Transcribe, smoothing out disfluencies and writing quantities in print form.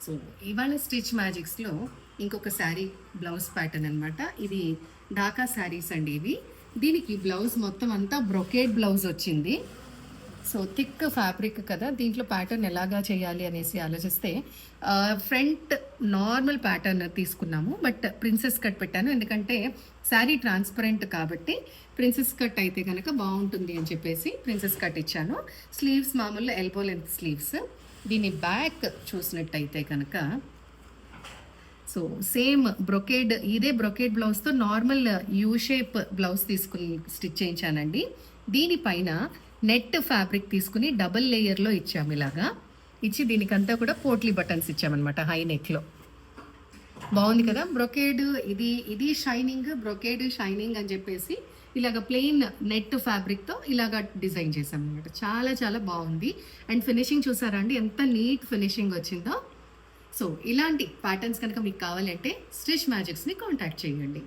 So ఇవాళ stitch మ్యాజిక్స్లో ఇంకొక sari blouse pattern అనమాట. ఇది ఢాకా శారీస్ అండి ఇవి. దీనికి బ్లౌజ్ మొత్తం అంతా బ్రొకేడ్ బ్లౌజ్ వచ్చింది. సో థిక్ ఫ్యాబ్రిక్ కదా, దీంట్లో ప్యాటర్న్ ఎలాగా చేయాలి అనేసి ఆలోచిస్తే ఫ్రంట్ నార్మల్ ప్యాటర్న్ తీసుకున్నాము, బట్ ప్రిన్సెస్ కట్ పెట్టాను. ఎందుకంటే శారీ ట్రాన్స్పరెంట్ కాబట్టి ప్రిన్సెస్ కట్ అయితే కనుక బాగుంటుంది అని చెప్పేసి ప్రిన్సెస్ కట్ ఇచ్చాను. స్లీవ్స్ మామూలు ఎల్బో లెంత్ స్లీవ్స్. దీని బ్యాక్ చూసినట్టయితే కనుక సో సేమ్ బ్రొకేడ్, ఇదే బ్రొకేడ్ బ్లౌజ్తో నార్మల్ యూ షేప్ బ్లౌజ్ తీసుకుని స్టిచ్ చేయించానండి. దీనిపైన నెట్ ఫ్యాబ్రిక్ తీసుకుని డబుల్ లేయర్లో ఇచ్చాము. ఇలాగా ఇచ్చి దీనికంతా కూడా పోట్లీ బటన్స్ ఇచ్చామన్నమాట హై నెక్లో. బాగుంది కదా బ్రొకేడ్. ఇది షైనింగ్, బ్రొకేడ్ షైనింగ్ అని చెప్పేసి ఇలాగ ప్లెయిన్ నెట్ ఫ్యాబ్రిక్తో ఇలాగ డిజైన్ చేసాం అనమాట. చాలా చాలా బాగుంది. అండ్ ఫినిషింగ్ చూసారా అండి ఎంత నీట్ ఫినిషింగ్ వచ్చిందో. సో ఇలాంటి ప్యాటర్న్స్ కనుక మీకు కావాలంటే స్టిచ్ మ్యాజిక్స్ని కాంటాక్ట్ చేయండి.